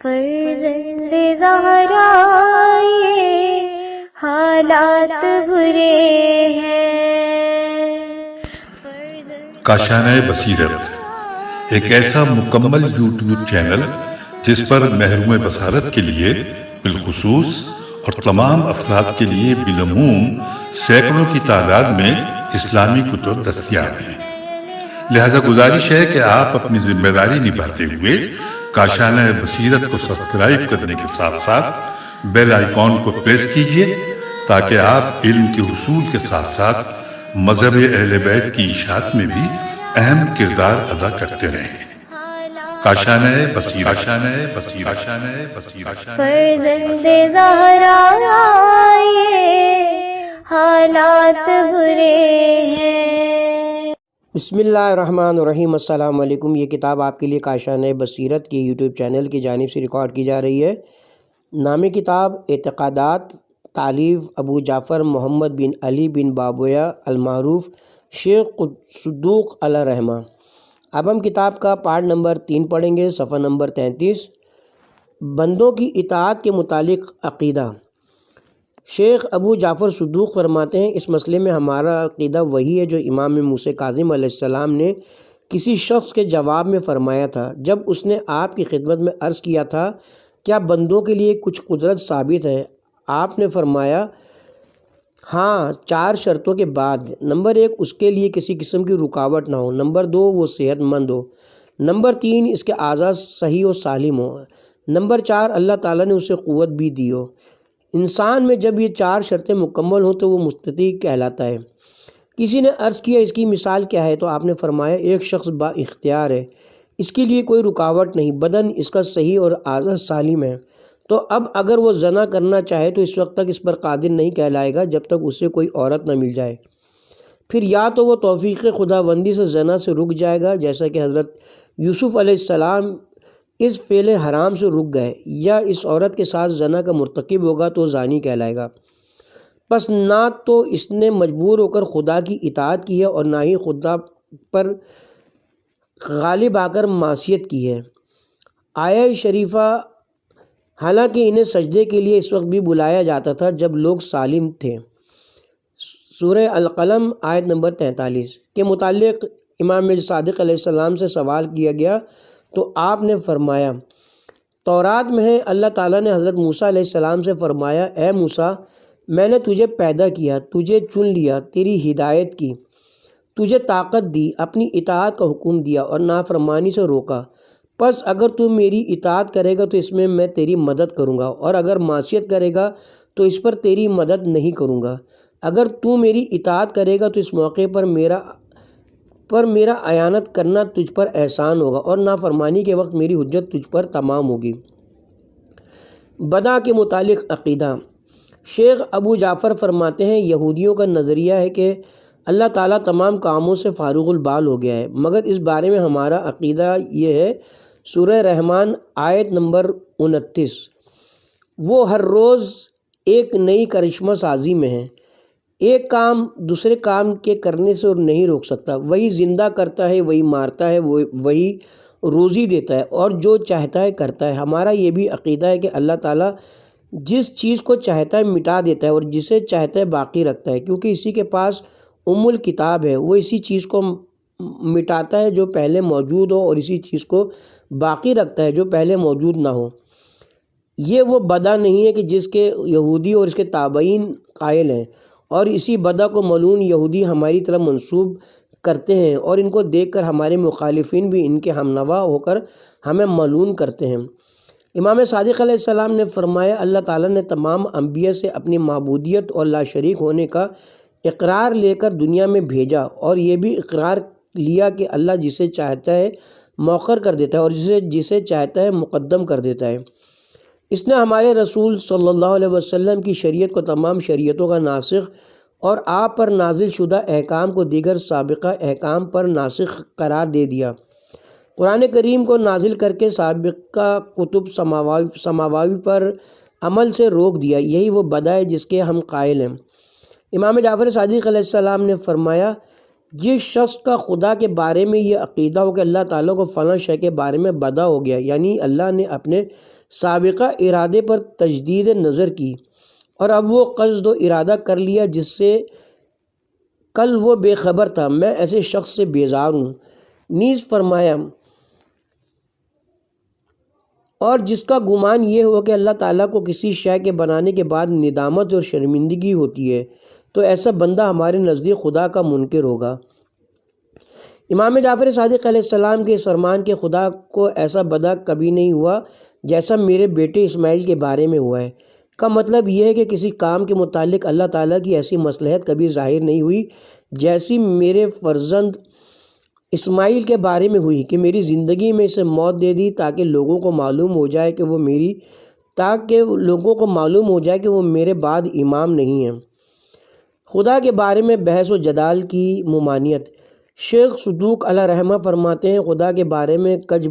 فرزند زہرا یہ حالات برے ہیں۔ کاشانۂ بصیرت ایک ایسا مکمل یوٹیوب چینل جس پر محروم بصارت کے لیے بالخصوص اور تمام افراد کے لیے بالعموم سینکڑوں کی تعداد میں اسلامی کتب دستیاب ہیں۔ لہذا گزارش ہے کہ آپ اپنی ذمہ داری نبھاتے ہوئے کاشانۂ بصیرت کو سبسکرائب کرنے کے ساتھ ساتھ بیل آئیکن کو پریس کیجیے تاکہ آپ علم کے حصول کے ساتھ ساتھ مذہب اہل بیت کی اشاعت میں بھی اہم کردار ادا کرتے رہیں۔ کاشانۂ بصیرت، کاشانۂ بصیرت، کاشانۂ بصیرت۔ فرزند زہرا یہ حالات برے ہیں۔ بسم اللہ الرحمن الرحیم۔ السلام علیکم۔ یہ کتاب آپ کے لیے کاشانۂ بصیرت کے یوٹیوب چینل کی جانب سے ریکارڈ کی جا رہی ہے۔ نام کتاب اعتقادات، تالیف ابو جعفر محمد بن علی بن بابویہ المعروف شیخ صدوق علیہ رحمہ۔ اب ہم کتاب کا پارٹ نمبر 3 پڑھیں گے، صفحہ نمبر 33، بندوں کی اطاعت کے متعلق عقیدہ۔ شیخ ابو جعفر صدوق فرماتے ہیں، اس مسئلے میں ہمارا عقیدہ وہی ہے جو امام موسیٰ کاظم علیہ السلام نے کسی شخص کے جواب میں فرمایا تھا جب اس نے آپ کی خدمت میں عرض کیا تھا کیا بندوں کے لیے کچھ قدرت ثابت ہے؟ آپ نے فرمایا ہاں، 4 شرطوں کے بعد۔ نمبر 1، اس کے لیے کسی قسم کی رکاوٹ نہ ہو۔ نمبر 2، وہ صحت مند ہو۔ نمبر 3، اس کے اعضاء صحیح و سالم ہو۔ نمبر 4، اللہ تعالیٰ نے اسے قوت بھی دی ہو۔ انسان میں جب یہ 4 شرطیں مکمل ہوں تو وہ مستطیع کہلاتا ہے۔ کسی نے عرض کیا اس کی مثال کیا ہے؟ تو آپ نے فرمایا ایک شخص با اختیار ہے، اس کے لیے کوئی رکاوٹ نہیں، بدن اس کا صحیح اور اعضاء سالم ہے، تو اب اگر وہ زنا کرنا چاہے تو اس وقت تک اس پر قادر نہیں کہلائے گا جب تک اسے کوئی عورت نہ مل جائے۔ پھر یا تو وہ توفیق خداوندی سے زنا سے رک جائے گا جیسا کہ حضرت یوسف علیہ السلام اس فعل حرام سے رک گئے، یا اس عورت کے ساتھ زنا کا مرتکب ہوگا تو زانی کہلائے گا۔ پس نہ تو اس نے مجبور ہو کر خدا کی اطاعت کی ہے اور نہ ہی خدا پر غالب آ کر معصیت کی ہے۔ آیہ شریفہ، حالانکہ انہیں سجدے کے لیے اس وقت بھی بلایا جاتا تھا جب لوگ سالم تھے۔ سورہ القلم آیت نمبر 43 کے متعلق امام صادق علیہ السلام سے سوال کیا گیا تو آپ نے فرمایا تورات میں ہے، اللہ تعالیٰ نے حضرت موسیٰ علیہ السلام سے فرمایا اے موسیٰ، میں نے تجھے پیدا کیا، تجھے چن لیا، تیری ہدایت کی، تجھے طاقت دی، اپنی اطاعت کا حکم دیا اور نافرمانی سے روکا، پس اگر تو میری اطاعت کرے گا تو اس میں میں تیری مدد کروں گا، اور اگر معصیت کرے گا تو اس پر تیری مدد نہیں کروں گا۔ اگر تو میری اطاعت کرے گا تو اس موقع پر میرا اعانت کرنا تجھ پر احسان ہوگا، اور نافرمانی کے وقت میری حجت تجھ پر تمام ہوگی۔ بدع کے متعلق عقیدہ۔ شیخ ابو جعفر فرماتے ہیں یہودیوں کا نظریہ ہے کہ اللہ تعالیٰ تمام کاموں سے فارغ البال ہو گیا ہے، مگر اس بارے میں ہمارا عقیدہ یہ ہے، سورہ رحمان آیت نمبر 29، وہ ہر روز ایک نئی کرشمہ سازی میں ہے، ایک کام دوسرے کام کے کرنے سے نہیں روک سکتا، وہی زندہ کرتا ہے، وہی مارتا ہے، وہی روزی دیتا ہے، اور جو چاہتا ہے کرتا ہے۔ ہمارا یہ بھی عقیدہ ہے کہ اللہ تعالیٰ جس چیز کو چاہتا ہے مٹا دیتا ہے اور جسے چاہتا ہے باقی رکھتا ہے، کیونکہ اسی کے پاس الکتاب ہے، وہ اسی چیز کو مٹاتا ہے جو پہلے موجود ہو اور اسی چیز کو باقی رکھتا ہے جو پہلے موجود نہ ہو۔ یہ وہ بدع نہیں ہے کہ جس کے یہودی اور اس کے تابعین قائل ہیں، اور اسی بدع کو ملعون یہودی ہماری طرف منسوب کرتے ہیں، اور ان کو دیکھ کر ہمارے مخالفین بھی ان کے ہمنوا ہو کر ہمیں ملعون کرتے ہیں۔ امام صادق علیہ السلام نے فرمایا اللہ تعالیٰ نے تمام انبیاء سے اپنی معبودیت اور لا شریک ہونے کا اقرار لے کر دنیا میں بھیجا، اور یہ بھی اقرار لیا کہ اللہ جسے چاہتا ہے مؤخر کر دیتا ہے اور جسے چاہتا ہے مقدم کر دیتا ہے۔ اس نے ہمارے رسول صلی اللہ علیہ وسلم کی شریعت کو تمام شریعتوں کا ناسخ اور آپ پر نازل شدہ احکام کو دیگر سابقہ احکام پر ناسخ قرار دے دیا۔ قرآن کریم کو نازل کر کے سابقہ کتب سماوی پر عمل سے روک دیا۔ یہی وہ بدع ہے جس کے ہم قائل ہیں۔ امام جعفر صادق علیہ السلام نے فرمایا جس شخص کا خدا کے بارے میں یہ عقیدہ ہو کہ اللہ تعالیٰ کو فلاں شے کے بارے میں بدع ہو گیا، یعنی اللہ نے اپنے سابقہ ارادے پر تجدید نظر کی اور اب وہ قصد و ارادہ کر لیا جس سے کل وہ بے خبر تھا، میں ایسے شخص سے بیزار ہوں۔ نیز فرمایا اور جس کا گمان یہ ہو کہ اللہ تعالیٰ کو کسی شے کے بنانے کے بعد ندامت اور شرمندگی ہوتی ہے تو ایسا بندہ ہمارے نزدیک خدا کا منکر ہوگا۔ امام جعفر صادق علیہ السلام کے اس فرمان کہ خدا کو ایسا بدا کبھی نہیں ہوا جیسا میرے بیٹے اسماعیل کے بارے میں ہوا ہے کا مطلب یہ ہے کہ کسی کام کے متعلق اللہ تعالیٰ کی ایسی مصلحت کبھی ظاہر نہیں ہوئی جیسی میرے فرزند اسماعیل کے بارے میں ہوئی کہ میری زندگی میں اسے موت دے دی تاکہ لوگوں کو معلوم ہو جائے کہ وہ میرے بعد امام نہیں ہیں۔ خدا کے بارے میں بحث و جدال کی ممانعت۔ شیخ صدوق علیہ رحمہ فرماتے ہیں خدا کے بارے میں کج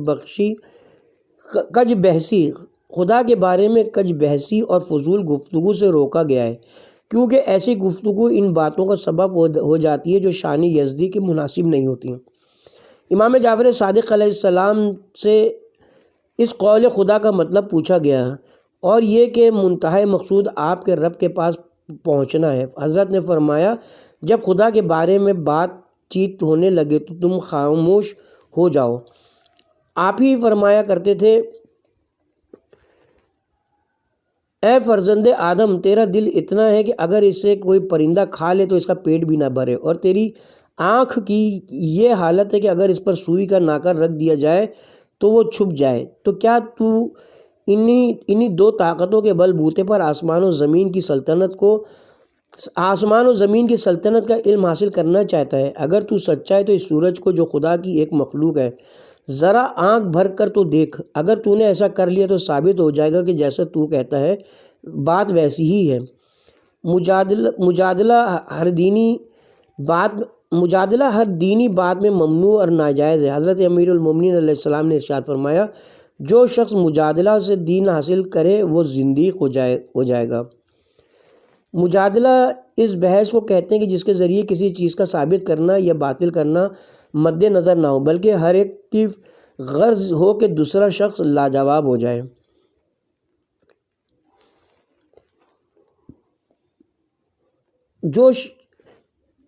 بحثی اور فضول گفتگو سے روکا گیا ہے، کیونکہ ایسی گفتگو ان باتوں کا سبب ہو جاتی ہے جو شان یزدی کے مناسب نہیں ہوتی۔ امام جعفر صادق علیہ السلام سے اس قول خدا کا مطلب پوچھا گیا اور یہ کہ منتہی مقصود آپ کے رب کے پاس پہنچنا ہے۔ حضرت نے فرمایا جب خدا کے بارے میں بات چیت ہونے لگے تو تم خاموش ہو جاؤ۔ آپ ہی فرمایا کرتے تھے اے فرزند آدم، تیرا دل اتنا ہے کہ اگر اسے کوئی پرندہ کھا لے تو اس کا پیٹ بھی نہ بھرے، اور تیری آنکھ کی یہ حالت ہے کہ اگر اس پر سوئی کا ناکر رکھ دیا جائے تو وہ چھپ جائے، تو کیا تو انہی دو طاقتوں کے بل بوتے پر آسمان و زمین کی سلطنت کا علم حاصل کرنا چاہتا ہے؟ اگر تو سچا ہے تو اس سورج کو جو خدا کی ایک مخلوق ہے ذرا آنکھ بھر کر تو دیکھ۔ اگر تو نے ایسا کر لیا تو ثابت ہو جائے گا کہ جیسا تو کہتا ہے بات ویسی ہی ہے۔ مجادلہ ہر دینی بات میں ممنوع اور ناجائز ہے۔ حضرت امیر المومنین علیہ السلام نے ارشاد فرمایا جو شخص مجادلہ سے دین حاصل کرے وہ زندیق ہو جائے گا۔ مجادلہ اس بحث کو کہتے ہیں کہ جس کے ذریعے کسی چیز کا ثابت کرنا یا باطل کرنا مد نظر نہ ہو، بلکہ ہر ایک کی غرض ہو کہ دوسرا شخص لاجواب ہو جائے۔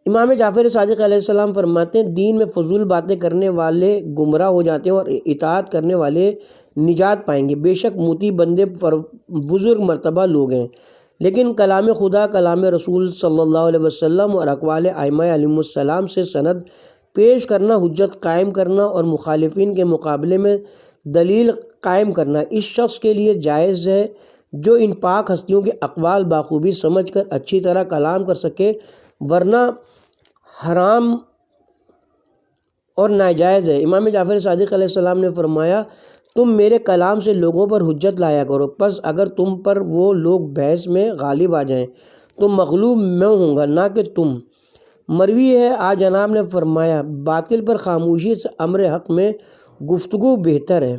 امام جعفر صادق علیہ السلام فرماتے ہیں دین میں فضول باتیں کرنے والے گمراہ ہو جاتے ہیں اور اطاعت کرنے والے نجات پائیں گے۔ بے شک موتی بندے بزرگ مرتبہ لوگ ہیں، لیکن کلام خدا، کلام رسول صلی اللہ علیہ وسلم اور اقوال ائمہ علیہم السلام سے سند پیش کرنا، حجت قائم کرنا اور مخالفین کے مقابلے میں دلیل قائم کرنا اس شخص کے لیے جائز ہے جو ان پاک ہستیوں کے اقوال بخوبی سمجھ کر اچھی طرح کلام کر سکے، ورنہ حرام اور ناجائز ہے۔ امام جعفر صادق علیہ السلام نے فرمایا تم میرے کلام سے لوگوں پر حجت لایا کرو، پس اگر تم پر وہ لوگ بحث میں غالب آ جائیں تو مغلوب میں ہوں گا نہ کہ تم۔ مروی ہے آج جناب نے فرمایا باطل پر خاموشی سے امر حق میں گفتگو بہتر ہے۔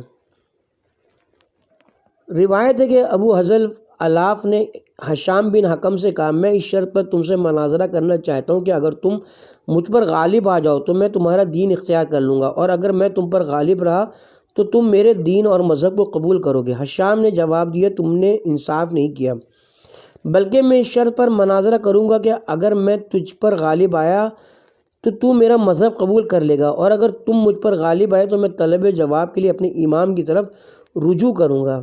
روایت ہے کہ ابو حذل الاف نے ہشام بن حکم سے کہا میں اس شرط پر تم سے مناظرہ کرنا چاہتا ہوں کہ اگر تم مجھ پر غالب آ جاؤ تو میں تمہارا دین اختیار کر لوں گا، اور اگر میں تم پر غالب رہا تو تم میرے دین اور مذہب کو قبول کرو گے۔ ہشام نے جواب دیا تم نے انصاف نہیں کیا، بلکہ میں اس شرط پر مناظرہ کروں گا کہ اگر میں تجھ پر غالب آیا تو میرا مذہب قبول کر لے گا، اور اگر تم مجھ پر غالب آئے تو میں طلب جواب کے لیے اپنے امام کی طرف رجوع کروں گا۔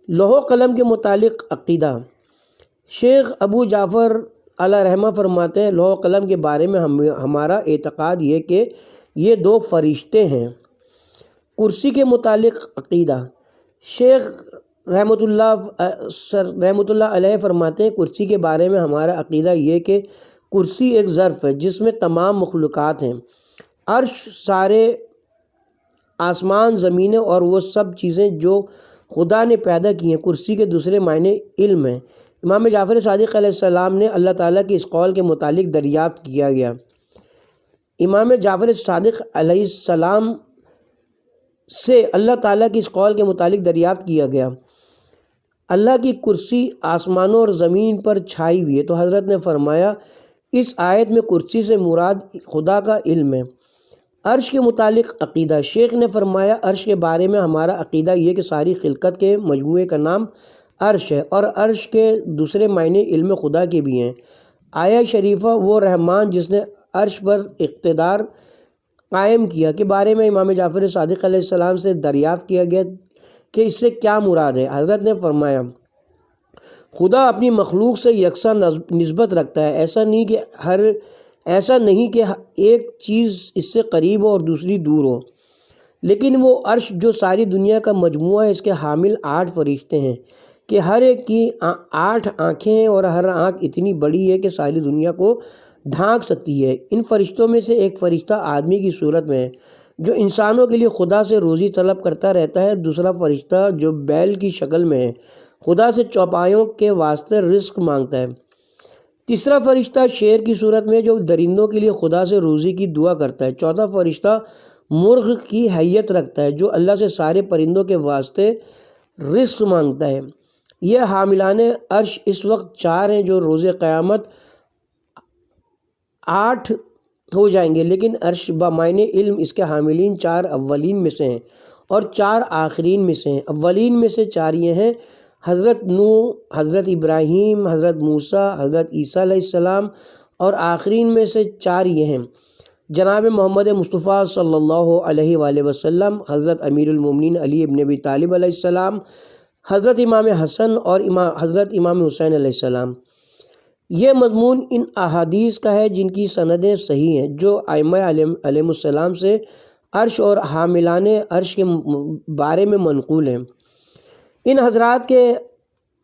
لوح و قلم کے متعلق عقیدہ۔ شیخ ابو جعفر علیہ رحمہ فرماتے ہیں لوح و قلم کے بارے میں ہمارا اعتقاد یہ کہ یہ دو فرشتے ہیں۔ کرسی کے متعلق عقیدہ۔ شیخ رحمۃ اللہ علیہ فرماتے ہیں کرسی کے بارے میں ہمارا عقیدہ یہ کہ کرسی ایک ظرف ہے جس میں تمام مخلوقات ہیں، عرش، سارے آسمان، زمینیں اور وہ سب چیزیں جو خدا نے پیدا کی ہیں۔ کرسی کے دوسرے معنی علم ہیں۔ امام جعفر صادق علیہ السلام نے اللہ تعالیٰ کے اس قول کے متعلق دریافت کیا گیا۔ امام جعفر صادق علیہ السلام سے اللہ تعالیٰ کی اس قول کے متعلق دریافت کیا گیا اللہ کی کرسی آسمانوں اور زمین پر چھائی ہوئی ہے، تو حضرت نے فرمایا اس آیت میں کرسی سے مراد خدا کا علم ہے۔ عرش کے متعلق عقیدہ۔ شیخ نے فرمایا عرش کے بارے میں ہمارا عقیدہ یہ کہ ساری خلقت کے مجموعے کا نام عرش ہے، اور عرش کے دوسرے معنی علم خدا کے بھی ہیں۔ آیہ شریفہ وہ رحمان جس نے عرش پر اقتدار قائم کیا کے بارے میں امام جعفر صادق علیہ السلام سے دریافت کیا گیا کہ اس سے کیا مراد ہے۔ حضرت نے فرمایا خدا اپنی مخلوق سے یکساں نسبت رکھتا ہے، ایسا نہیں کہ ایک چیز اس سے قریب ہو اور دوسری دور ہو، لیکن وہ عرش جو ساری دنیا کا مجموعہ ہے، اس کے حامل 8 فرشتے ہیں کہ ہر ایک کی 8 آنکھیں ہیں، اور ہر آنکھ اتنی بڑی ہے کہ ساری دنیا کو ڈھانک سکتی ہے۔ ان فرشتوں میں سے ایک فرشتہ آدمی کی صورت میں ہے جو انسانوں کے لیے خدا سے روزی طلب کرتا رہتا ہے، دوسرا فرشتہ جو بیل کی شکل میں ہے خدا سے چوپایوں کے واسطے رزق مانگتا ہے، تیسرا فرشتہ شیر کی صورت میں جو درندوں کے لیے خدا سے روزی کی دعا کرتا ہے، چوتھا فرشتہ مرغ کی حیت رکھتا ہے جو اللہ سے سارے پرندوں کے واسطے رزق مانگتا ہے۔ یہ حاملان عرش اس وقت 4 ہیں جو روز قیامت 8 ہو جائیں گے، لیکن عرش بمعنی علم اس کے حاملین 4 اولین میں سے ہیں اور 4 آخرین میں سے ہیں۔ اولین میں سے 4 یہ ہیں: حضرت نوح، حضرت ابراہیم، حضرت موسیٰ، حضرت عیسیٰ علیہ السلام، اور آخرین میں سے 4 یہ ہیں: جناب محمد مصطفیٰ صلی اللہ علیہ وآلہ وسلم، حضرت امیر المومنین علی ابن ابی طالب علیہ السلام، حضرت امام حسن اور حضرت امام حسین علیہ السلام۔ یہ مضمون ان احادیث کا ہے جن کی سندیں صحیح ہیں، جو ائمہ علیہ السلام سے عرش اور حاملان عرش کے بارے میں منقول ہیں۔ ان حضرات کے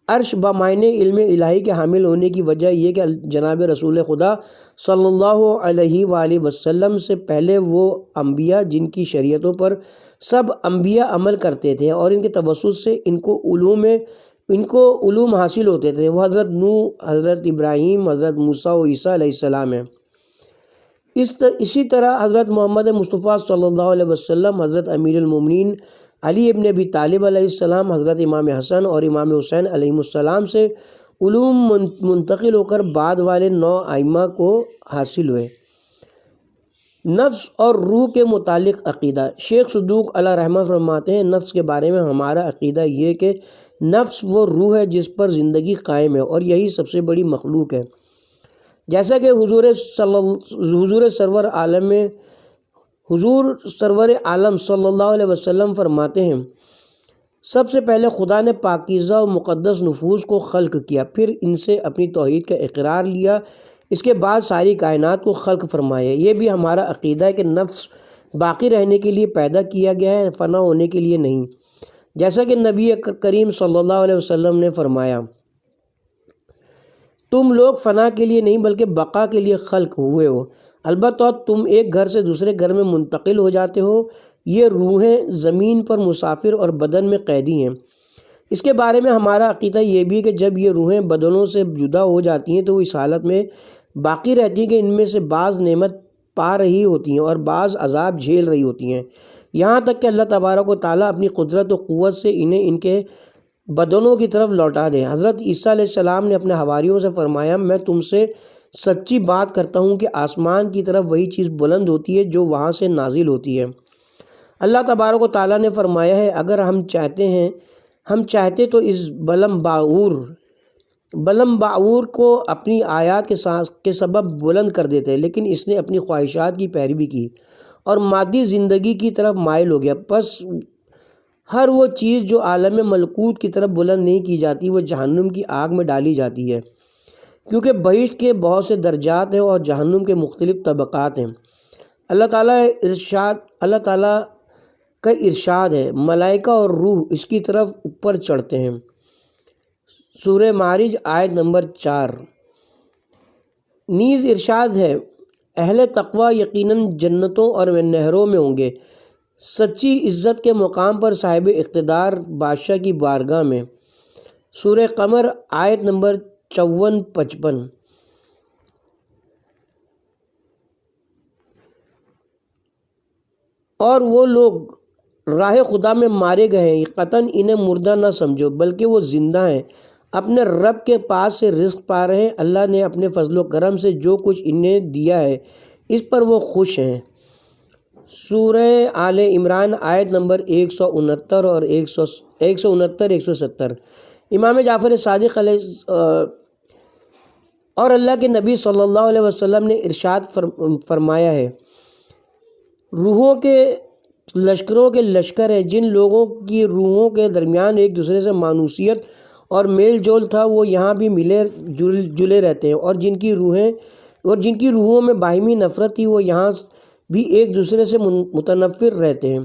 عرش بمعنی علم الہی کے حامل ہونے کی وجہ یہ کہ جناب رسول خدا صلی اللہ علیہ وآلہ وسلم سے پہلے وہ انبیاء جن کی شریعتوں پر سب انبیاء عمل کرتے تھے اور ان کے توسط سے ان کو علوم حاصل ہوتے تھے، وہ حضرت نوح، حضرت ابراہیم، حضرت موسیٰ و عیسیٰ علیہ السلام ہیں۔ اسی طرح حضرت محمد مصطفیٰ صلی اللہ علیہ وسلم، حضرت امیر المومنین علی ابن ابی طالب علیہ السلام، حضرت امام حسن اور امام حسین علیہ السلام سے علوم منتقل ہو کر بعد والے 9 ائمہ کو حاصل ہوئے۔ نفس اور روح کے متعلق عقیدہ۔ شیخ صدوق علیہ رحمہ فرماتے ہیں نفس کے بارے میں ہمارا عقیدہ یہ کہ نفس وہ روح ہے جس پر زندگی قائم ہے اور یہی سب سے بڑی مخلوق ہے، جیسا کہ حضور سرور عالم صلی اللہ علیہ وسلم فرماتے ہیں سب سے پہلے خدا نے پاکیزہ و مقدس نفوس کو خلق کیا، پھر ان سے اپنی توحید کا اقرار لیا، اس کے بعد ساری کائنات کو خلق فرمایا۔ یہ بھی ہمارا عقیدہ ہے کہ نفس باقی رہنے کے لیے پیدا کیا گیا ہے، فنا ہونے کے لیے نہیں، جیسا کہ نبی کریم صلی اللہ علیہ وسلم نے فرمایا تم لوگ فنا کے لیے نہیں بلکہ بقا کے لیے خلق ہوئے ہو، البتہ تم ایک گھر سے دوسرے گھر میں منتقل ہو جاتے ہو۔ یہ روحیں زمین پر مسافر اور بدن میں قیدی ہیں۔ اس کے بارے میں ہمارا عقیدہ یہ بھی ہے کہ جب یہ روحیں بدنوں سے جدا ہو جاتی ہیں تو وہ اس حالت میں باقی رہتی ہیں کہ ان میں سے بعض نعمت پا رہی ہوتی ہیں اور بعض عذاب جھیل رہی ہوتی ہیں، یہاں تک کہ اللہ تبارک و تعالیٰ اپنی قدرت و قوت سے انہیں ان کے بدنوں کی طرف لوٹا دے۔ حضرت عیسیٰ علیہ السلام نے اپنے حواریوں سے فرمایا میں تم سے سچی بات کرتا ہوں کہ آسمان کی طرف وہی چیز بلند ہوتی ہے جو وہاں سے نازل ہوتی ہے۔ اللہ تبارک و تعالیٰ نے فرمایا ہے اگر ہم چاہتے تو اس بلم باعور کو اپنی آیات کے سبب بلند کر دیتے، لیکن اس نے اپنی خواہشات کی پیروی کی اور مادی زندگی کی طرف مائل ہو گیا، پس ہر وہ چیز جو عالم ملکوت کی طرف بلند نہیں کی جاتی وہ جہنم کی آگ میں ڈالی جاتی ہے، کیونکہ بہشت کے بہت سے درجات ہیں اور جہنم کے مختلف طبقات ہیں۔ اللہ تعالیٰ کا ارشاد ہے ملائکہ اور روح اس کی طرف اوپر چڑھتے ہیں، سورہ معارج آیت نمبر 4۔ نیز ارشاد ہے اہل تقوی یقیناً جنتوں اور نہروں میں ہوں گے، سچی عزت کے مقام پر صاحب اقتدار بادشاہ کی بارگاہ میں، سورہ قمر آیت نمبر 54-55۔ اور وہ لوگ راہ خدا میں مارے گئے ہیں، قطعاً انہیں مردہ نہ سمجھو بلکہ وہ زندہ ہیں، اپنے رب کے پاس سے رزق پا رہے ہیں، اللہ نے اپنے فضل و کرم سے جو کچھ انہیں دیا ہے اس پر وہ خوش ہیں۔ سورہ آل عمران آیت نمبر 169 اور 170۔ امام جعفر صادق علیہ اور اللہ کے نبی صلی اللہ علیہ وسلم نے ارشاد فرمایا ہے، روحوں کے لشکروں کے لشکر ہے، جن لوگوں کی روحوں کے درمیان ایک دوسرے سے مانوسیت اور میل جول تھا وہ یہاں بھی ملے جلے رہتے ہیں، اور جن کی روحوں میں باہمی نفرت تھی وہ یہاں بھی ایک دوسرے سے متنفر رہتے ہیں۔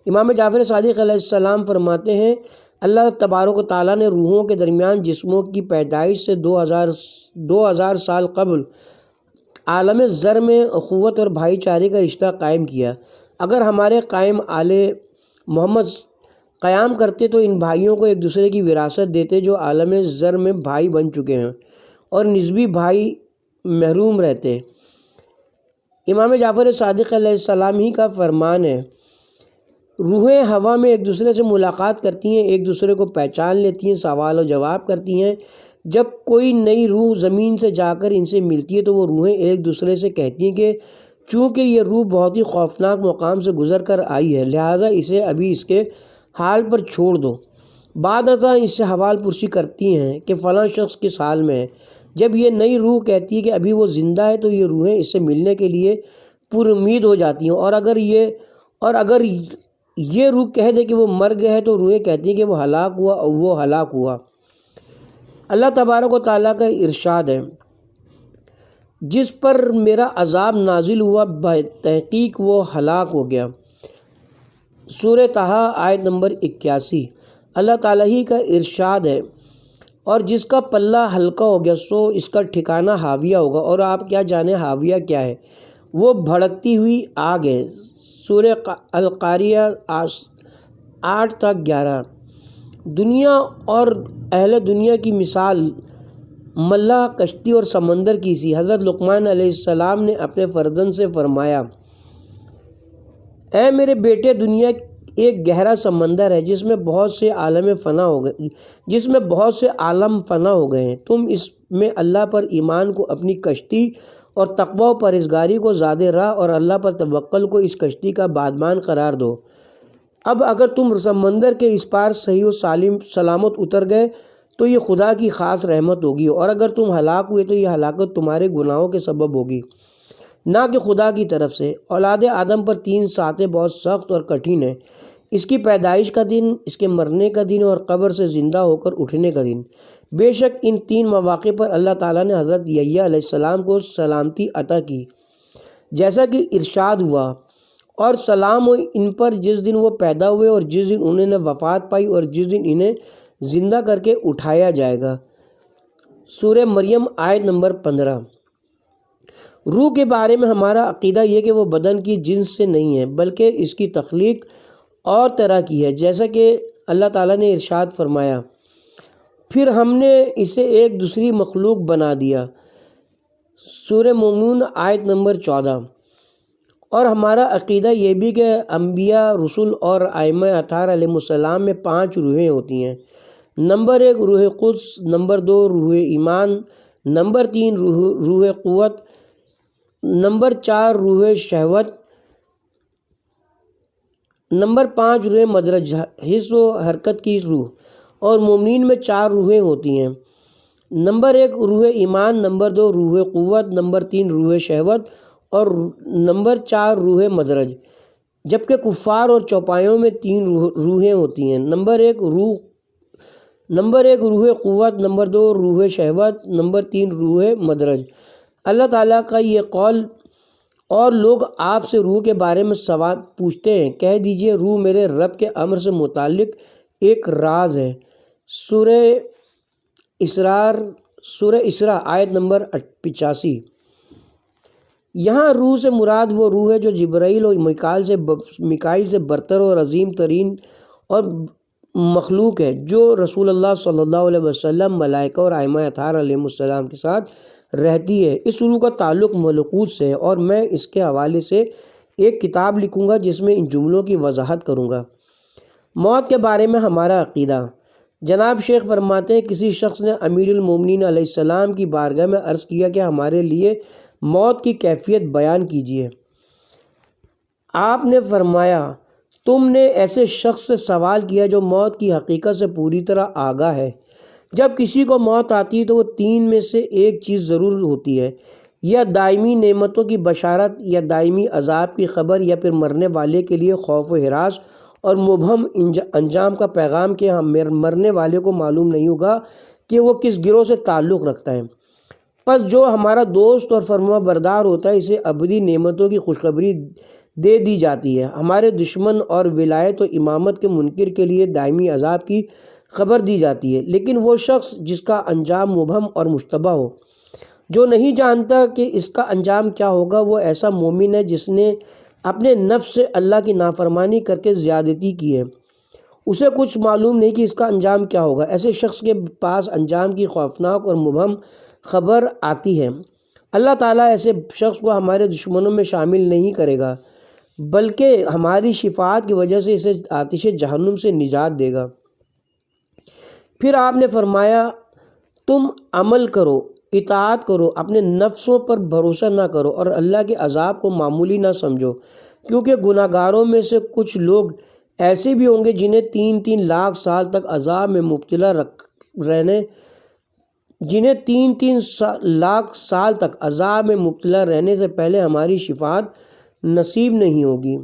امام جعفر صادق علیہ السلام فرماتے ہیں، اللہ تبارک و تعالیٰ نے روحوں کے درمیان جسموں کی پیدائش سے 2000 سال قبل عالم ذر میں اخوت اور بھائی چارے کا رشتہ قائم کیا۔ اگر ہمارے قائم آل محمد قیام کرتے تو ان بھائیوں کو ایک دوسرے کی وراثت دیتے جو عالم ذر میں بھائی بن چکے ہیں، اور نسبی بھائی محروم رہتے۔ امام جعفر صادق علیہ السلام ہی کا فرمان ہے، روحیں ہوا میں ایک دوسرے سے ملاقات کرتی ہیں، ایک دوسرے کو پہچان لیتی ہیں، سوال و جواب کرتی ہیں۔ جب کوئی نئی روح زمین سے جا کر ان سے ملتی ہے تو وہ روحیں ایک دوسرے سے کہتی ہیں کہ چونکہ یہ روح بہت ہی خوفناک مقام سے گزر کر آئی ہے، لہٰذا اسے ابھی اس کے حال پر چھوڑ دو۔ بعد ازاں اس سے حوال پرسی کرتی ہیں کہ فلاں شخص کس حال میں ہے۔ جب یہ نئی روح کہتی ہے کہ ابھی وہ زندہ ہے تو یہ روحیں اس سے ملنے کے لیے پر امید ہو جاتی ہیں، اور اگر یہ روح کہہ دے کہ وہ مر گیا ہے تو روحیں کہتی ہیں کہ وہ ہلاک ہوا۔ اللہ تبارک و تعالیٰ کا ارشاد ہے، جس پر میرا عذاب نازل ہوا تحقیق وہ ہلاک ہو گیا۔ سورہ طٰہٰ آیت نمبر 81۔ اللہ تعالیٰ ہی کا ارشاد ہے، اور جس کا پلہ ہلکا ہو گیا سو اس کا ٹھکانہ حاویہ ہوگا، اور آپ کیا جانیں حاویہ کیا ہے؟ وہ بھڑکتی ہوئی آگ ہے۔ سورہ القاریہ 8 تا 11۔ دنیا اور اہل دنیا کی مثال ملح کشتی اور سمندر کی سی۔ حضرت لقمان علیہ السلام نے اپنے فرزند سے فرمایا، اے میرے بیٹے، دنیا ایک گہرا سمندر ہے جس میں بہت سے عالم فنا ہو گئے ہیں۔ تم اس میں اللہ پر ایمان کو اپنی کشتی اور تقوی و پرہیزگاری کو زاد راہ اور اللہ پر توکل کو اس کشتی کا بادبان قرار دو۔ اب اگر تم سمندر کے اس پار صحیح و سلامت اتر گئے تو یہ خدا کی خاص رحمت ہوگی، اور اگر تم ہلاک ہوئے تو یہ ہلاکت تمہارے گناہوں کے سبب ہوگی، نہ کہ خدا کی طرف سے۔ اولاد آدم پر 3 ساعتیں بہت سخت اور کٹھن ہیں، اس کی پیدائش کا دن، اس کے مرنے کا دن، اور قبر سے زندہ ہو کر اٹھنے کا دن۔ بے شک ان 3 مواقع پر اللہ تعالیٰ نے حضرت یحییٰ علیہ السلام کو سلامتی عطا کی، جیسا کہ ارشاد ہوا، اور سلام ہو ان پر جس دن وہ پیدا ہوئے اور جس دن انہوں نے وفات پائی اور جس دن انہیں زندہ کر کے اٹھایا جائے گا۔ سورہ مریم آیت نمبر 15۔ روح کے بارے میں ہمارا عقیدہ یہ کہ وہ بدن کی جنس سے نہیں ہے بلکہ اس کی تخلیق اور طرح کی ہے، جیسا کہ اللہ تعالیٰ نے ارشاد فرمایا، پھر ہم نے اسے ایک دوسری مخلوق بنا دیا۔ سورہ مومنون آیت نمبر 14۔ اور ہمارا عقیدہ یہ بھی کہ انبیاء، رسول اور ائمہ اطہار علیہ السلام میں 5 روحیں ہوتی ہیں۔ نمبر 1 روح قدس، نمبر 2 روح ایمان، نمبر 3 روح قوت، نمبر 4 روح شہوت، نمبر 5 روح مدرج، حس و حرکت کی روح۔ اور مومنین میں 4 روحیں ہوتی ہیں، نمبر 1 روح ایمان، نمبر 2 روح قوت، نمبر 3 روح شہوت، اور نمبر 4 روح مدرج۔ جبکہ کفار اور چوپایوں میں 3 روحیں ہوتی ہیں، نمبر 1 روح قوت، نمبر 2 روح شہوت، نمبر 3 روح مدرج۔ اللہ تعالیٰ کا یہ قول، اور لوگ آپ سے روح کے بارے میں سوال پوچھتے ہیں، کہہ دیجئے روح میرے رب کے امر سے متعلق ایک راز ہے۔ سورہ اسراء آیت نمبر 85۔ یہاں روح سے مراد وہ روح ہے جو جبرائیل اور میکائیل سے برتر اور عظیم ترین اور مخلوق ہے، جو رسول اللہ صلی اللہ علیہ وسلم، ملائکہ اور ائمہ اطہار علیہ السلام کے ساتھ رہتی ہے۔ اس روح کا تعلق ملکوت سے ہے، اور میں اس کے حوالے سے ایک کتاب لکھوں گا جس میں ان جملوں کی وضاحت کروں گا۔ موت کے بارے میں ہمارا عقیدہ۔ جناب شیخ فرماتے ہیں، کسی شخص نے امیر المومنین علیہ السلام کی بارگاہ میں عرض کیا کہ ہمارے لیے موت کی کیفیت بیان کیجیے۔ آپ نے فرمایا تم نے ایسے شخص سے سوال کیا جو موت کی حقیقت سے پوری طرح آگاہ ہے۔ جب کسی کو موت آتی ہے تو وہ تین میں سے ایک چیز ضرور ہوتی ہے، یا دائمی نعمتوں کی بشارت، یا دائمی عذاب کی خبر، یا پھر مرنے والے کے لیے خوف و ہراس اور مبہم انجام کا پیغام کہ مرنے والے کو معلوم نہیں ہوگا کہ وہ کس گروہ سے تعلق رکھتا ہے۔ پس جو ہمارا دوست اور فرما بردار ہوتا ہے اسے ابدی نعمتوں کی خوشخبری دے دی جاتی ہے۔ ہمارے دشمن اور ولایت و امامت کے منکر کے لیے دائمی عذاب کی خبر دی جاتی ہے۔ لیکن وہ شخص جس کا انجام مبہم اور مشتبہ ہو، جو نہیں جانتا کہ اس کا انجام کیا ہوگا، وہ ایسا مومن ہے جس نے اپنے نفس سے اللہ کی نافرمانی کر کے زیادتی کی ہے، اسے کچھ معلوم نہیں کہ اس کا انجام کیا ہوگا۔ ایسے شخص کے پاس انجام کی خوفناک اور مبہم خبر آتی ہے۔ اللہ تعالیٰ ایسے شخص کو ہمارے دشمنوں میں شامل نہیں کرے گا، بلکہ ہماری شفاعت کی وجہ سے اسے آتش جہنم سے نجات دے گا۔ پھر آپ نے فرمایا تم عمل کرو، اطاعت کرو، اپنے نفسوں پر بھروسہ نہ کرو اور اللہ کے عذاب کو معمولی نہ سمجھو، کیونکہ گناہ گاروں میں سے کچھ لوگ ایسے بھی ہوں گے جنہیں 3 لاکھ سال تک عذاب میں مبتلا رہنے سے پہلے ہماری شفاعت نصیب نہیں ہوگی۔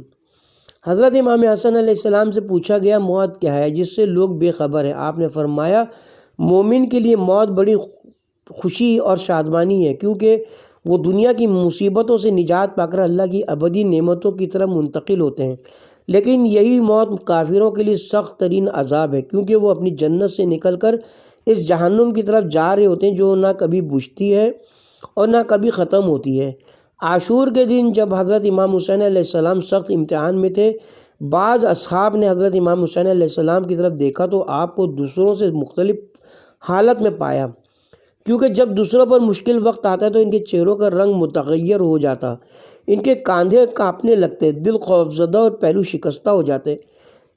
حضرت امام حسن علیہ السلام سے پوچھا گیا موت کیا ہے جس سے لوگ بے خبر ہیں؟ آپ نے فرمایا مومن کے لیے موت بڑی خوشی اور شادمانی ہے، کیونکہ وہ دنیا کی مصیبتوں سے نجات پا کر اللہ کی ابدی نعمتوں کی طرف منتقل ہوتے ہیں۔ لیکن یہی موت کافروں کے لیے سخت ترین عذاب ہے، کیونکہ وہ اپنی جنت سے نکل کر اس جہنم کی طرف جا رہے ہوتے ہیں جو نہ کبھی بجھتی ہے اور نہ کبھی ختم ہوتی ہے۔ عاشور کے دن جب حضرت امام حسین علیہ السلام سخت امتحان میں تھے، بعض اصحاب نے حضرت امام حسین علیہ السلام کی طرف دیکھا تو آپ کو دوسروں سے مختلف حالت میں پایا، کیونکہ جب دوسروں پر مشکل وقت آتا ہے تو ان کے چہروں کا رنگ متغیر ہو جاتا، ان کے کاندھے کانپنے لگتے، دل خوفزدہ اور پہلو شکستہ ہو جاتے۔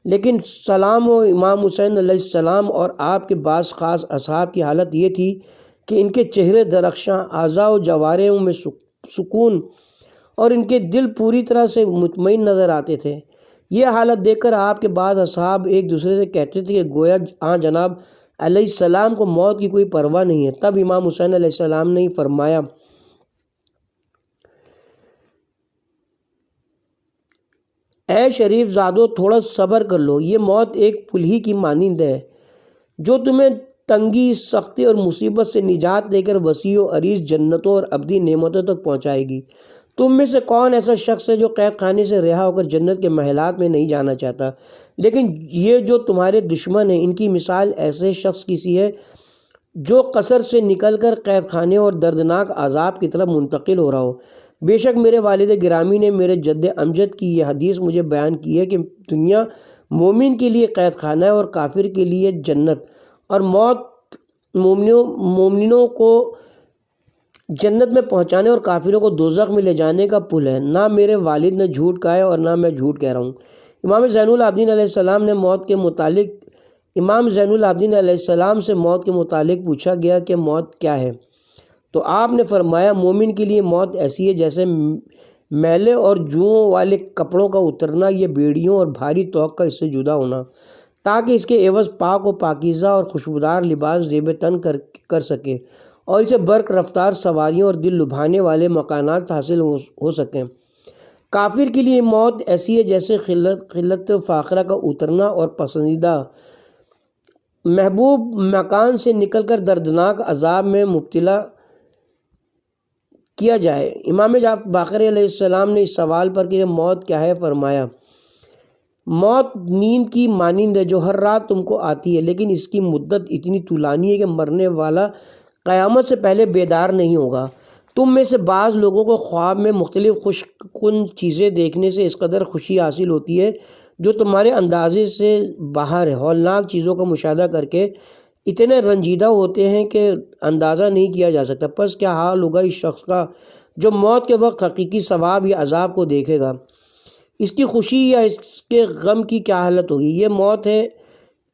لیکن سلام و امام حسین علیہ السلام اور آپ کے بعض خاص اصحاب کی حالت یہ تھی کہ ان کے چہرے درخشاں، اعضاء و جوارحوں میں سکون اور ان کے دل پوری طرح سے مطمئن نظر آتے تھے۔ یہ حالت دیکھ کر آپ کے بعض اصحاب ایک دوسرے سے کہتے تھے کہ گویا جناب علیہ السلام کو موت کی کوئی پرواہ نہیں ہے۔ تب امام حسین علیہ السلام نے فرمایا اے شریف زادو، تھوڑا صبر کر لو، یہ موت ایک پل ہی کی مانند ہے جو تمہیں تنگی، سختی اور مصیبت سے نجات دے کر وسیع و عریض جنتوں اور ابدی نعمتوں تک پہنچائے گی۔ تم میں سے کون ایسا شخص ہے جو قید خانے سے رہا ہو کر جنت کے محلات میں نہیں جانا چاہتا؟ لیکن یہ جو تمہارے دشمن ہیں ان کی مثال ایسے شخص کی سی ہے جو قصر سے نکل کر قید خانے اور دردناک عذاب کی طرف منتقل ہو رہا ہو۔ بے شک میرے والد گرامی نے میرے جد امجد کی یہ حدیث مجھے بیان کی ہے کہ دنیا مومن کے لیے قید خانہ ہے اور کافر کے لیے جنت، اور موت مومنوں کو جنت میں پہنچانے اور کافروں کو دوزخ میں لے جانے کا پل ہے۔ نہ میرے والد نے جھوٹ کہا ہے اور نہ میں جھوٹ کہہ رہا ہوں۔ امام زین العابدین علیہ السلام سے موت کے متعلق پوچھا گیا کہ موت کیا ہے؟ تو آپ نے فرمایا مومن کے لیے موت ایسی ہے جیسے میلے اور جوؤں والے کپڑوں کا اترنا، یہ بیڑیوں اور بھاری توق کا اس سے جدا ہونا، تاکہ اس کے عوض پاک و پاکیزہ اور خوشبودار لباس زیب تن کر سکے اور اسے برق رفتار سواریوں اور دل لبھانے والے مکانات حاصل ہو سکیں۔ کافر کے لیے موت ایسی ہے جیسے خلت فاخرہ کا اترنا اور پسندیدہ محبوب مکان سے نکل کر دردناک عذاب میں مبتلا کیا جائے۔ امام باقر علیہ السلام نے اس سوال پر کہ موت کیا ہے فرمایا موت نیند کی مانند ہے جو ہر رات تم کو آتی ہے، لیکن اس کی مدت اتنی طولانی ہے کہ مرنے والا قیامت سے پہلے بیدار نہیں ہوگا۔ تم میں سے بعض لوگوں کو خواب میں مختلف خوش کن چیزیں دیکھنے سے اس قدر خوشی حاصل ہوتی ہے جو تمہارے اندازے سے باہر ہے۔ ہولناک چیزوں کا مشاہدہ کر کے اتنے رنجیدہ ہوتے ہیں کہ اندازہ نہیں کیا جا سکتا۔ پس کیا حال ہوگا اس شخص کا جو موت کے وقت حقیقی ثواب یا عذاب کو دیکھے گا؟ اس کی خوشی یا اس کے غم کی کیا حالت ہوگی؟ یہ موت ہے،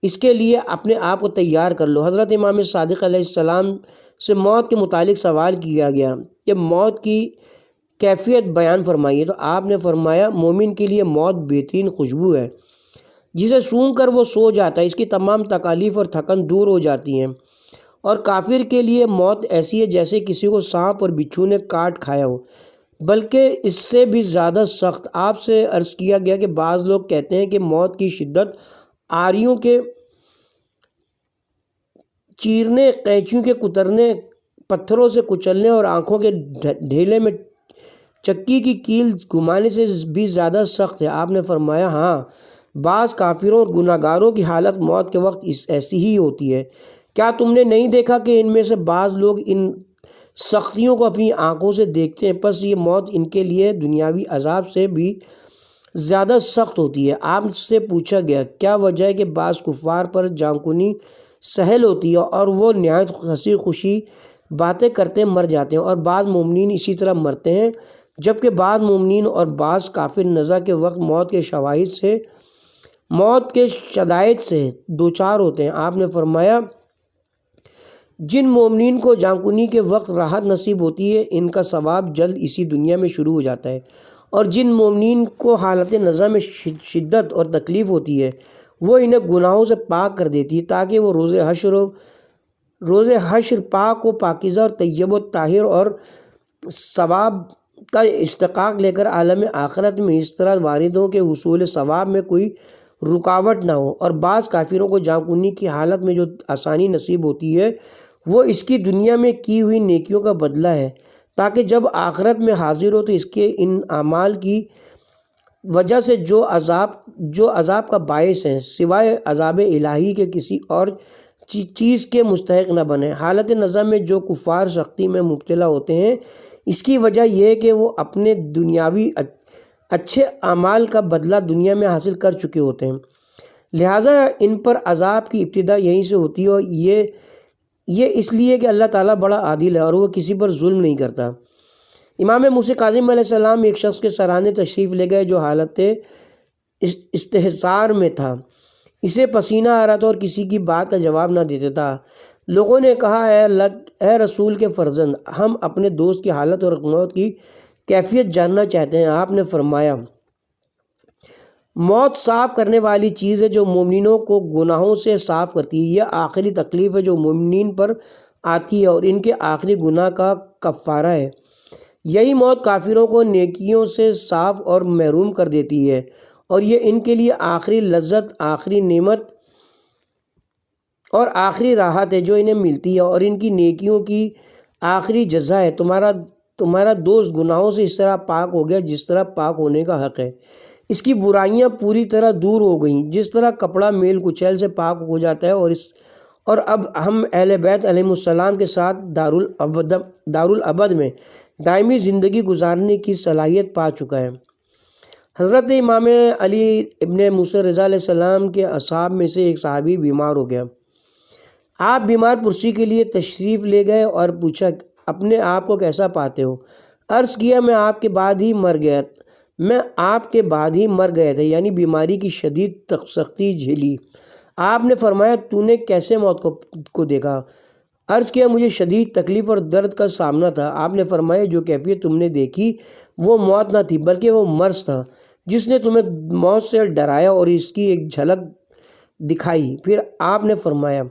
اس کے لیے اپنے آپ کو تیار کر لو۔ حضرت امام صادق علیہ السلام سے موت کے متعلق سوال کیا گیا کہ موت کی کیفیت بیان فرمائیے۔ تو آپ نے فرمایا مومن کے لیے موت بہترین خوشبو ہے جسے سونگھ کر وہ سو جاتا ہے، اس کی تمام تکالیف اور تھکن دور ہو جاتی ہیں۔ اور کافر کے لیے موت ایسی ہے جیسے کسی کو سانپ اور بچھو نے کاٹ کھایا ہو، بلکہ اس سے بھی زیادہ سخت۔ آپ سے عرض کیا گیا کہ بعض لوگ کہتے ہیں کہ موت کی شدت آریوں کے چیرنے، قینچیوں کے کترنے، پتھروں سے کچلنے اور آنکھوں کے ڈھیلے میں چکی کی کیل گھمانے سے بھی زیادہ سخت ہے۔ آپ نے فرمایا ہاں، بعض کافروں اور گناہ گاروں کی حالت موت کے وقت ایسی ہی ہوتی ہے۔ کیا تم نے نہیں دیکھا کہ ان میں سے بعض لوگ ان سختیوں کو اپنی آنکھوں سے دیکھتے ہیں؟ پس یہ موت ان کے لیے دنیاوی عذاب سے بھی زیادہ سخت ہوتی ہے۔ آپ سے پوچھا گیا کیا وجہ ہے کہ بعض کفار پر جانکنی سہل ہوتی ہے اور وہ نہایت ہنسی خوشی باتیں کرتے مر جاتے ہیں، اور بعض مومنین اسی طرح مرتے ہیں، جبکہ بعض مومنین اور بعض کافر نزع کے وقت موت کے شدائد سے دوچار ہوتے ہیں۔ آپ نے فرمایا جن مومنین کو جانکنی کے وقت راحت نصیب ہوتی ہے ان کا ثواب جلد اسی دنیا میں شروع ہو جاتا ہے، اور جن مومنین کو حالت نزع میں شدت اور تکلیف ہوتی ہے وہ انہیں گناہوں سے پاک کر دیتی ہے تاکہ وہ روز حشر پاک و پاکیزہ اور طیب و طاہر اور ثواب کا استحقاق لے کر عالم آخرت میں اس طرح وارد ہوں کہ حصول ثواب میں کوئی رکاوٹ نہ ہو۔ اور بعض کافروں کو جانکنی کی حالت میں جو آسانی نصیب ہوتی ہے وہ اس کی دنیا میں کی ہوئی نیکیوں کا بدلہ ہے، تاکہ جب آخرت میں حاضر ہو تو اس کے ان اعمال کی وجہ سے جو عذاب کا باعث ہیں سوائے عذاب الہی کے کسی اور چیز کے مستحق نہ بنے۔ حالت نزع میں جو کفار سختی میں مبتلا ہوتے ہیں اس کی وجہ یہ ہے کہ وہ اپنے دنیاوی اچھے اعمال کا بدلہ دنیا میں حاصل کر چکے ہوتے ہیں، لہٰذا ان پر عذاب کی ابتدا یہیں سے ہوتی ہے، اور یہ اس لیے کہ اللہ تعالیٰ بڑا عادل ہے اور وہ کسی پر ظلم نہیں کرتا۔ امام موسیٰ کاظم علیہ السلام ایک شخص کے سرانے تشریف لے گئے جو حالت استحضار میں تھا، اسے پسینہ آ رہا تھا اور کسی کی بات کا جواب نہ دیتا تھا۔ لوگوں نے کہا اے رسول کے فرزند، ہم اپنے دوست کی حالت اور موت کی کیفیت جاننا چاہتے ہیں۔ آپ نے فرمایا موت صاف کرنے والی چیز ہے جو مومنینوں کو گناہوں سے صاف کرتی ہے، یہ آخری تکلیف ہے جو مومنین پر آتی ہے اور ان کے آخری گناہ کا کفارہ ہے۔ یہی موت کافروں کو نیکیوں سے صاف اور محروم کر دیتی ہے، اور یہ ان کے لیے آخری لذت، آخری نعمت اور آخری راحت ہے جو انہیں ملتی ہے، اور ان کی نیکیوں کی آخری جزا ہے۔ تمہارا دوست گناہوں سے اس طرح پاک ہو گیا جس طرح پاک ہونے کا حق ہے، اس کی برائیاں پوری طرح دور ہو گئیں جس طرح کپڑا میل کچیل سے پاک ہو جاتا ہے، اور اب ہم اہل بیت علیہم السلام کے ساتھ دارالابد میں دائمی زندگی گزارنے کی صلاحیت پا چکا ہے۔ حضرت امام علی ابن موسیٰ رضا علیہ السلام کے اصحاب میں سے ایک صحابی بیمار ہو گیا۔ آپ بیمار پرسی کے لیے تشریف لے گئے اور پوچھا اپنے آپ کو کیسا پاتے ہو؟ عرض کیا میں آپ کے بعد ہی مر گیا تھا، یعنی بیماری کی شدید سختی جھیلی۔ آپ نے فرمایا تو نے کیسے موت کو دیکھا؟ عرض کیا مجھے شدید تکلیف اور درد کا سامنا تھا۔ آپ نے فرمایا جو کیفیت تم نے دیکھی وہ موت نہ تھی بلکہ وہ مرض تھا جس نے تمہیں موت سے ڈرایا اور اس کی ایک جھلک دکھائی۔ پھر آپ نے فرمایا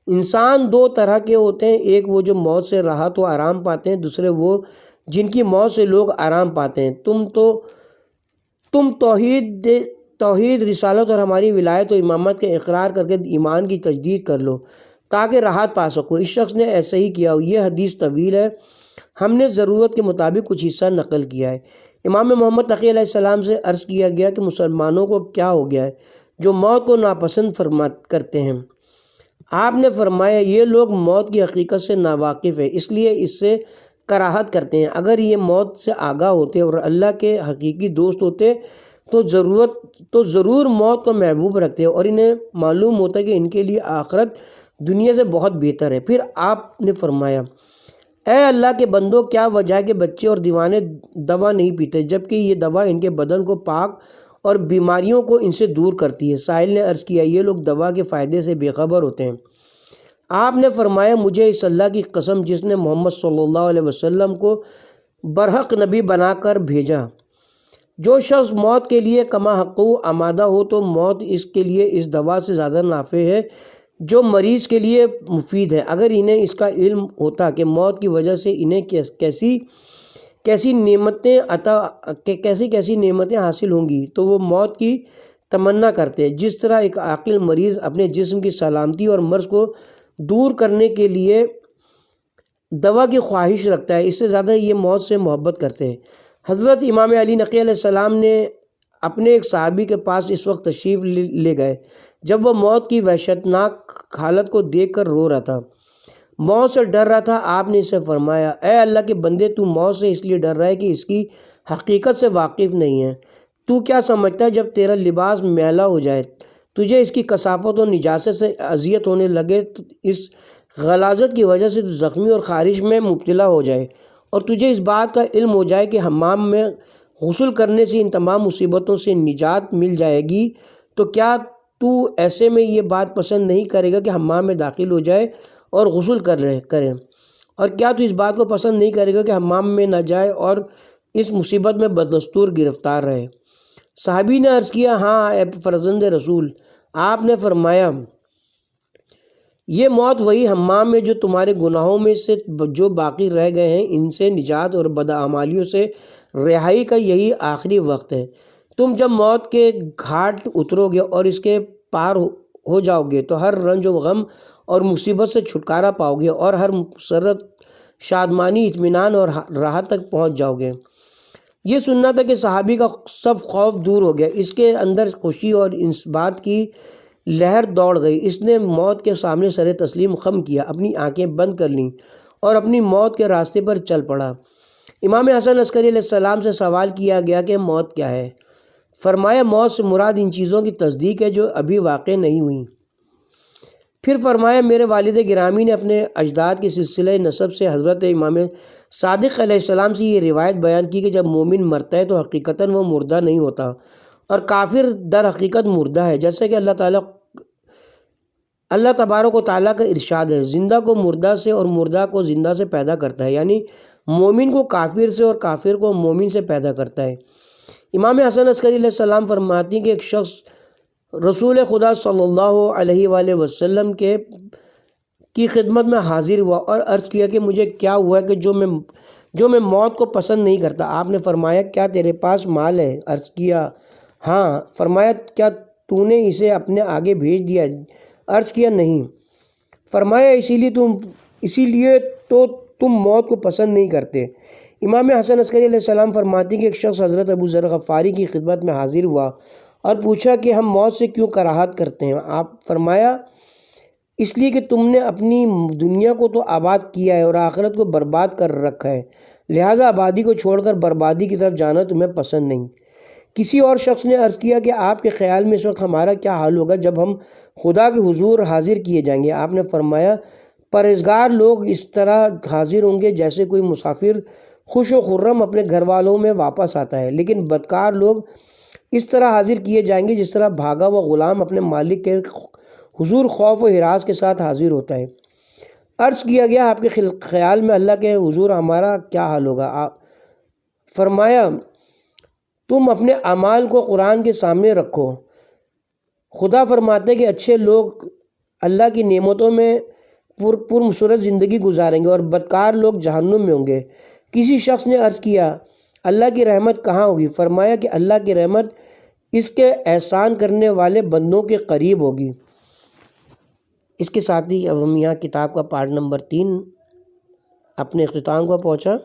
انسان دو طرح کے ہوتے ہیں، ایک وہ جو موت سے راحت و آرام پاتے ہیں، دوسرے وہ جن کی موت سے لوگ آرام پاتے ہیں۔ تم توحید رسالت اور ہماری ولایت و امامت کا اقرار کر کے ایمان کی تجدید کر لو تاکہ راحت پا سکو۔ اس شخص نے ایسا ہی کیا۔ یہ حدیث طویل ہے، ہم نے ضرورت کے مطابق کچھ حصہ نقل کیا ہے۔ امام محمد تقی علیہ السلام سے عرض کیا گیا کہ مسلمانوں کو کیا ہو گیا ہے جو موت کو ناپسند کرتے ہیں؟ آپ نے فرمایا یہ لوگ موت کی حقیقت سے ناواقف ہیں، اس لیے اس سے کراہت کرتے ہیں۔ اگر یہ موت سے آگاہ ہوتے اور اللہ کے حقیقی دوست ہوتے تو ضرور موت کو محبوب رکھتے اور انہیں معلوم ہوتا کہ ان کے لیے آخرت دنیا سے بہت بہتر ہے۔ پھر آپ نے فرمایا اے اللہ کے بندو، کیا وجہ ہے کہ بچے اور دیوانے دوا نہیں پیتے جبکہ یہ دوا ان کے بدن کو پاک اور بیماریوں کو ان سے دور کرتی ہے؟ سائل نے عرض کیا یہ لوگ دوا کے فائدے سے بے خبر ہوتے ہیں۔ آپ نے فرمایا مجھے اس اللہ کی قسم جس نے محمد صلی اللہ علیہ وسلم کو برحق نبی بنا کر بھیجا۔ جو شخص موت کے لیے کما حقو آمادہ ہو تو موت اس کے لیے اس دوا سے زیادہ نافع ہے جو مریض کے لیے مفید ہے۔ اگر انہیں اس کا علم ہوتا کہ موت کی وجہ سے انہیں کیسی نعمتیں حاصل ہوں گی تو وہ موت کی تمنا کرتے۔ جس طرح ایک عاقل مریض اپنے جسم کی سلامتی اور مرض کو دور کرنے کے لیے دوا کی خواہش رکھتا ہے، اس سے زیادہ یہ موت سے محبت کرتے ہیں۔ حضرت امام علی نقی علیہ السلام نے اپنے ایک صحابی کے پاس اس وقت تشریف لے گئے جب وہ موت کی وحشتناک حالت کو دیکھ کر رو رہا تھا، موت سے ڈر رہا تھا۔ آپ نے اسے فرمایا، اے اللہ کے بندے، تو موت سے اس لیے ڈر رہا ہے کہ اس کی حقیقت سے واقف نہیں ہے۔ تو کیا سمجھتا ہے جب تیرا لباس میلا ہو جائے، تجھے اس کی کثافت اور نجاست سے اذیت ہونے لگے، تو اس غلاظت کی وجہ سے تو زخمی اور خارش میں مبتلا ہو جائے اور تجھے اس بات کا علم ہو جائے کہ حمام میں غسل کرنے سے ان تمام مصیبتوں سے نجات مل جائے گی، تو کیا تو ایسے میں یہ بات پسند نہیں کرے گا کہ حمام میں داخل ہو جائے اور غسل کرے؟ اور کیا تو اس بات کو پسند نہیں کرے گا کہ حمام میں نہ جائے اور اس مصیبت میں بدستور گرفتار رہے؟ صحابی نے عرض کیا، ہاں اے فرزند رسول۔ آپ نے فرمایا، یہ موت وہی حمام میں جو تمہارے گناہوں میں سے جو باقی رہ گئے ہیں ان سے نجات اور بدعمالیوں سے رہائی کا یہی آخری وقت ہے۔ تم جب موت کے گھاٹ اترو گے اور اس کے پار ہو جاؤ گے تو ہر رنج و غم اور مصیبت سے چھٹکارا پاؤ گے اور ہر مسرت، شادمانی، اطمینان اور راحت تک پہنچ جاؤ گے۔ یہ سننا تھا کہ صحابی کا سب خوف دور ہو گیا، اس کے اندر خوشی اور اس بات کی لہر دوڑ گئی۔ اس نے موت کے سامنے سر تسلیم خم کیا، اپنی آنکھیں بند کر لیں اور اپنی موت کے راستے پر چل پڑا۔ امام حسن عسکری علیہ السلام سے سوال کیا گیا کہ موت کیا ہے؟ فرمایا، موت سے مراد ان چیزوں کی تصدیق ہے جو ابھی واقع نہیں ہوئیں۔ پھر فرمایا، میرے والد گرامی نے اپنے اجداد کے سلسلہ نسب سے حضرت امام صادق علیہ السلام سے یہ روایت بیان کی کہ جب مومن مرتا ہے تو حقیقتاً وہ مردہ نہیں ہوتا اور کافر در حقیقت مردہ ہے، جیسے کہ اللہ تبارک و تعالیٰ کا ارشاد ہے، زندہ کو مردہ سے اور مردہ کو زندہ سے پیدا کرتا ہے، یعنی مومن کو کافر سے اور کافر کو مومن سے پیدا کرتا ہے۔ امام حسن عسکری علیہ السلام فرماتی ہیں کہ ایک شخص رسول خدا صلی اللہ علیہ وآلہ وسلم کی خدمت میں حاضر ہوا اور عرض کیا کہ مجھے کیا ہوا ہے کہ جو میں موت کو پسند نہیں کرتا۔ آپ نے فرمایا، کیا تیرے پاس مال ہے؟ عرض کیا، ہاں۔ فرمایا، کیا تو نے اسے اپنے آگے بھیج دیا؟ عرض کیا، نہیں۔ فرمایا، اسی لیے تو تم موت کو پسند نہیں کرتے۔ امام حسن عسکری علیہ السلام فرماتی کہ ایک شخص حضرت ابو ذر غفاری کی خدمت میں حاضر ہوا اور پوچھا کہ ہم موت سے کیوں کراہت کرتے ہیں؟ آپ فرمایا، اس لیے کہ تم نے اپنی دنیا کو تو آباد کیا ہے اور آخرت کو برباد کر رکھا ہے، لہٰذا آبادی کو چھوڑ کر بربادی کی طرف جانا تمہیں پسند نہیں۔ کسی اور شخص نے عرض کیا کہ آپ کے خیال میں اس وقت ہمارا کیا حال ہوگا جب ہم خدا کے حضور حاضر کیے جائیں گے؟ آپ نے فرمایا، پرہیزگار لوگ اس طرح حاضر ہوں گے جیسے کوئی مسافر خوش و خرم اپنے گھر والوں میں واپس آتا ہے، لیکن بدکار لوگ اس طرح حاضر کیے جائیں گے جس طرح بھاگا ہوا غلام اپنے مالک کے حضور خوف و ہراس کے ساتھ حاضر ہوتا ہے۔ عرض کیا گیا، آپ کے خیال میں اللہ کے حضور ہمارا کیا حال ہوگا؟ فرمایا، تم اپنے اعمال کو قرآن کے سامنے رکھو۔ خدا فرماتے کہ اچھے لوگ اللہ کی نعمتوں میں پرمسرت زندگی گزاریں گے اور بدکار لوگ جہنم میں ہوں گے۔ کسی شخص نے عرض کیا، اللہ کی رحمت کہاں ہوگی؟ فرمایا کہ اللہ کی رحمت اس کے احسان کرنے والے بندوں کے قریب ہوگی۔ اس کے ساتھ ہی اب ہم یہاں کتاب کا پارٹ نمبر 3 اپنے اختتام کو پہنچا۔